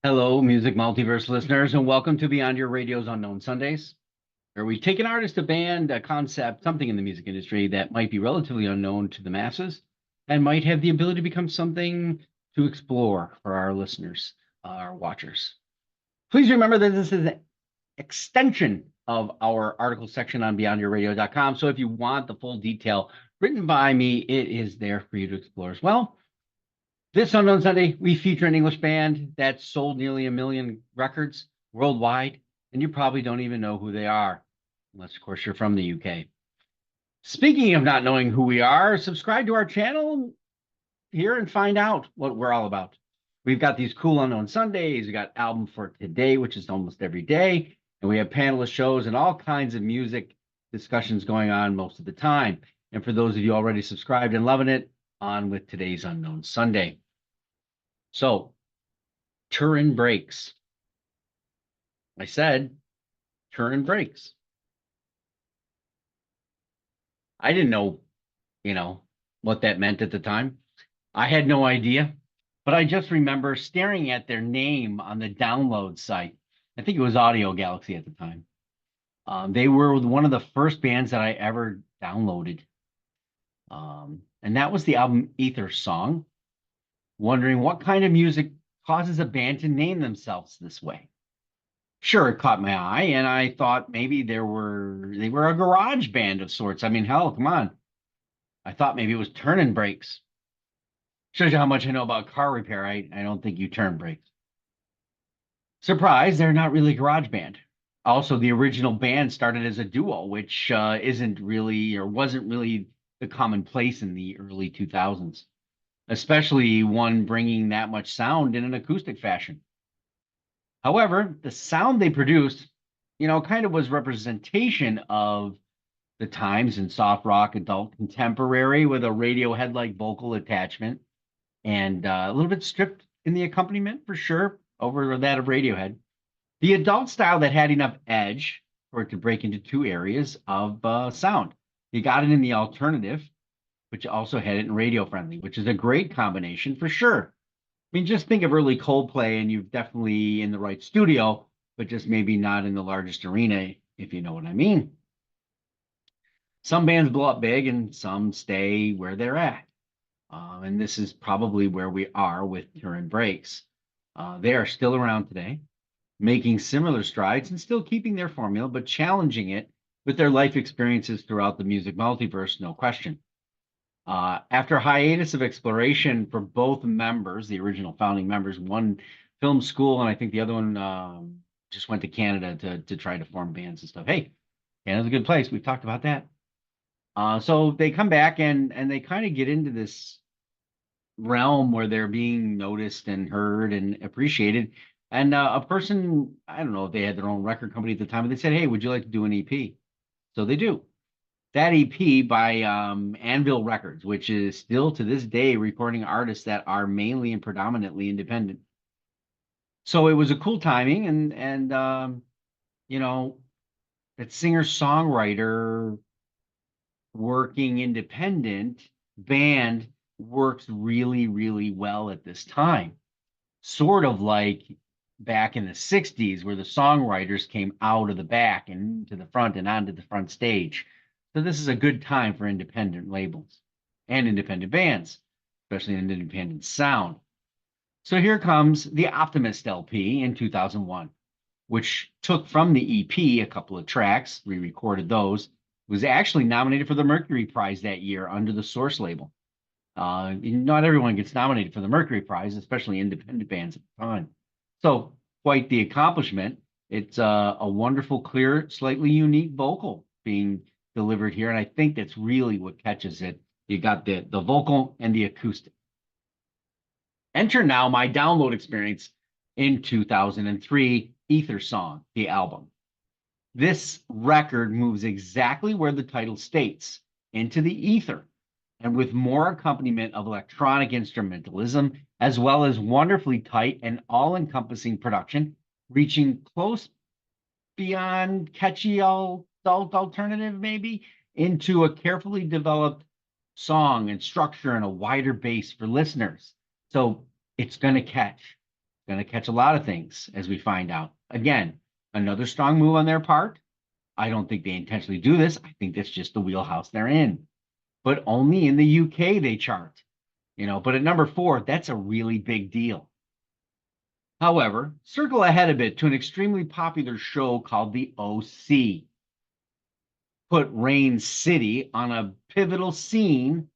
Hello, Music Multiverse listeners, and welcome to Beyond Your Radio's Unknown Sundays, where we take an artist, a band, a concept, something in the music industry that might be relatively unknown to the masses and might have the ability to become something to explore for our listeners, our watchers. Please remember that this is an extension of our article section on beyondyourradio.com. So if you want the full detail written by me, it is there for you to explore as well. This Unknown Sunday, we feature an English band that sold nearly 1 million records worldwide, and you probably don't even know who they are, unless, of course, you're from the UK. Speaking of not knowing who we are, subscribe to our channel here and find out what we're all about. We've got these cool Unknown Sundays. We got Album for Today, which is almost every day, and we have panelist shows and all kinds of music discussions going on most of the time. And for those of you already subscribed and loving it, on with today's Unknown Sunday. So, Turin breaks. I said Turin breaks. I didn't know, what that meant at the time. I had no idea, but I just remember staring at their name on the download site. I think it was Audio Galaxy at the time. They were one of the first bands that I ever downloaded. And that was the album Ether Song. Wondering what kind of music causes a band to name themselves this way. Sure, it caught my eye, and I thought maybe they were a garage band of sorts. I mean, hell, come on. I thought maybe it was turning brakes. Shows you how much I know about car repair. I don't think you turn brakes. Surprise, they're not really a garage band. Also, the original band started as a duo, which isn't really or wasn't really the commonplace in the early 2000s, especially one bringing that much sound in an acoustic fashion. However, the sound they produced, kind of was representation of the times in soft rock, adult contemporary with a Radiohead-like vocal attachment and a little bit stripped in the accompaniment for sure over that of Radiohead. The adult style that had enough edge for it to break into two areas of sound. You got it in the alternative, but you also had it in radio friendly, which is a great combination for sure. I mean, just think of early Coldplay, and you've definitely in the right studio, but just maybe not in the largest arena, if you know what I mean. Some bands blow up big and some stay where they're at. And this is probably where we are with Turin Breaks. They are still around today, making similar strides and still keeping their formula, but challenging it with their life experiences throughout the music multiverse, no question. After a hiatus of exploration for both members, the original founding members, one film school, and I think the other one just went to Canada to try to form bands and stuff. Hey, Canada's a good place. We've talked about that. So they come back and they kind of get into this realm where they're being noticed and heard and appreciated. And a person, I don't know if they had their own record company at the time, but they said, "Hey, would you like to do an EP?" So they do. That EP by Anvil Records, which is still to this day recording artists that are mainly and predominantly independent. So it was a cool timing, and you know that singer songwriter working independent band works really really well at this time. Sort of like back in the 60s where the songwriters came out of the back and to the front and onto the front stage. So this is a good time for independent labels and independent bands, especially an independent sound. So here comes the Optimist LP in 2001, which took from the EP a couple of tracks, re-recorded those, was actually nominated for the Mercury Prize that year under the Source label. Not everyone gets nominated for the Mercury Prize, especially independent bands at the time. So quite the accomplishment. It's a wonderful, clear, slightly unique vocal being delivered here, and I think that's really what catches it. You got the vocal and the acoustic. Enter now my download experience in 2003, Ether Song, the album. This record moves exactly where the title states, into the ether, and with more accompaniment of electronic instrumentalism, as well as wonderfully tight and all-encompassing production, reaching close beyond catchy adult alternative, maybe, into a carefully developed song and structure and a wider base for listeners. So it's going to catch. Going to catch a lot of things, as we find out. Again, another strong move on their part. I don't think they intentionally do this. I think that's just the wheelhouse they're in. But only in the UK they chart. But at number 4, that's a really big deal. However, circle ahead a bit to an extremely popular show called The OC. Put Rain City on a pivotal scene,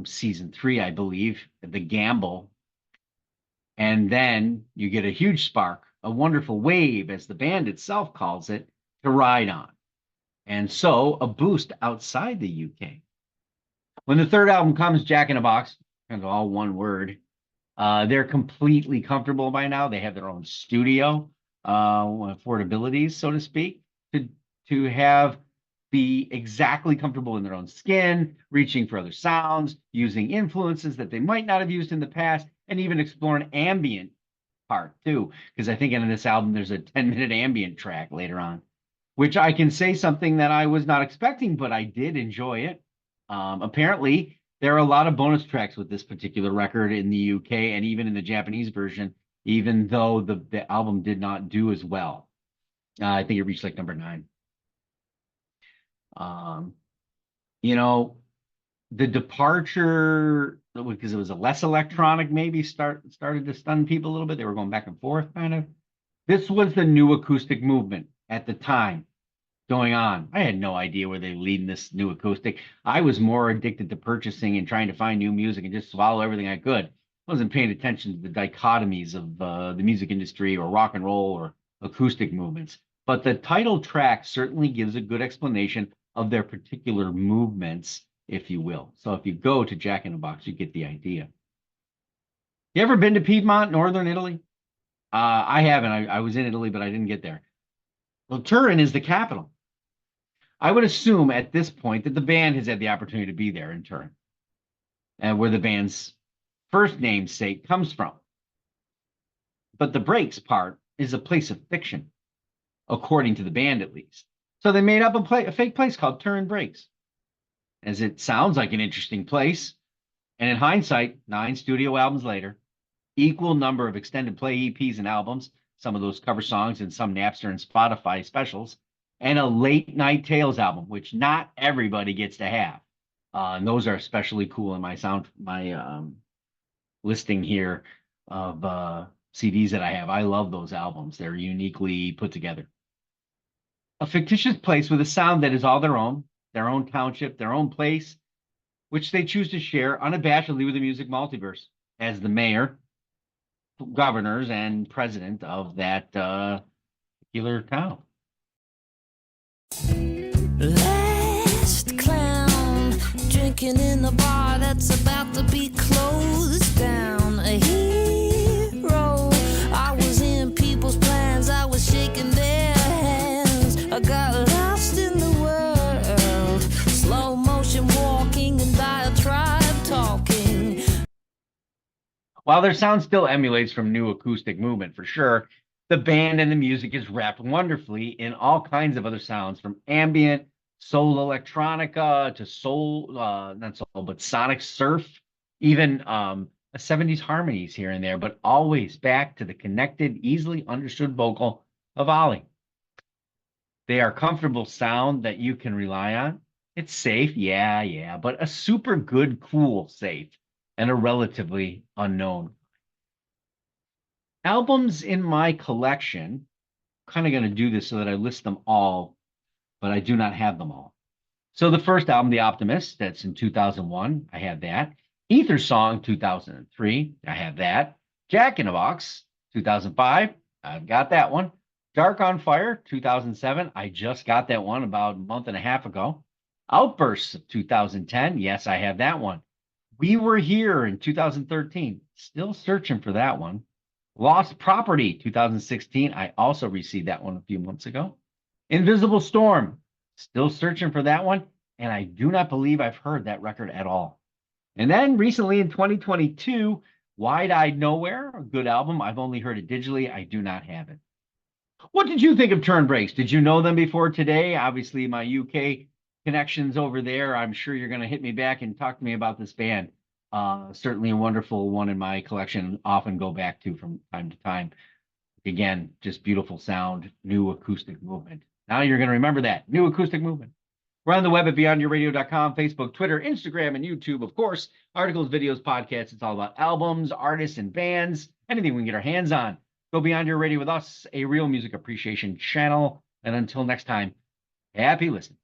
season 3, I believe, The Gamble. And then you get a huge spark, a wonderful wave, as the band itself calls it, to ride on. And so a boost outside the UK. When the third album comes, Jack in a Box, kind of all one word, they're completely comfortable by now. They have their own studio, affordabilities, so to speak, to be exactly comfortable in their own skin, reaching for other sounds, using influences that they might not have used in the past, and even explore an ambient part too. Because I think in this album, there's a 10-minute ambient track later on, which I can say something that I was not expecting, but I did enjoy it. Apparently, there are a lot of bonus tracks with this particular record in the UK and even in the Japanese version, even though the album did not do as well. I think it reached like number 9. The departure, because it was a less electronic, maybe started to stun people a little bit. They were going back and forth, kind of. This was the new acoustic movement at the time going on. I had no idea where they lead in this new acoustic. I was more addicted to purchasing and trying to find new music and just swallow everything I could. I wasn't paying attention to the dichotomies of the music industry or rock and roll or acoustic movements. But the title track certainly gives a good explanation of their particular movements, if you will. So if you go to Jack in a Box, you get the idea. You ever been to Piedmont, northern Italy? I haven't. I was in Italy, but I didn't get there. Well, Turin is the capital. I would assume at this point that the band has had the opportunity to be there in Turin, and where the band's first namesake comes from. But the Breaks part is a place of fiction, according to the band at least. So they made up a fake place called Turin Breaks, as it sounds like an interesting place. And in hindsight, 9 studio albums later, equal number of extended play EPs and albums, some of those cover songs and some Napster and Spotify specials, and a Late Night Tales album, which not everybody gets to have. And those are especially cool in my listing here of CDs that I have. I love those albums. They're uniquely put together. A fictitious place with a sound that is all their own township, their own place, which they choose to share unabashedly with the music multiverse as the mayor, governors, and president of that particular town. Last clown drinking in the bar that's about to be closed down. A hero, I was in people's plans, I was shaking their hands. I got lost in the world, slow motion walking and diatribe talking. While their sound still emulates from new acoustic movement for sure, the band and the music is wrapped wonderfully in all kinds of other sounds, from ambient, soul electronica to soul, not soul, but sonic surf, even a 70s harmonies here and there, but always back to the connected, easily understood vocal of Ollie. They are comfortable sound that you can rely on. It's safe, yeah, but a super good, cool safe, and a relatively unknown. Albums in my collection, kind of going to do this so that I list them all, but I do not have them all. So the first album, The Optimist, that's in 2001, I have that. Ether Song, 2003, I have that. Jack in a Box, 2005, I've got that one. Dark on Fire, 2007, I just got that one about a month and a half ago. Outbursts of 2010, yes, I have that one. We Were Here in 2013, still searching for that one. Lost Property, 2016, I also received that one a few months ago. Invisible Storm, still searching for that one, and I do not believe I've heard that record at all. And then recently in 2022, Wide-Eyed Nowhere, a good album. I've only heard it digitally. I do not have it. What did you think of Turin Breaks? Did you know them before today? Obviously, my UK connections over there. I'm sure you're going to hit me back and talk to me about this band. Certainly a wonderful one in my collection, often go back to from time to time. Again, just beautiful sound, new acoustic movement. Now you're going to remember that new acoustic movement. We're on the web at beyondyourradio.com, Facebook, Twitter, Instagram, and YouTube. Of course, articles, videos, podcasts. It's all about albums, artists, and bands, anything we can get our hands on. Go Beyond Your Radio with us, a real music appreciation channel. And until next time, happy listening.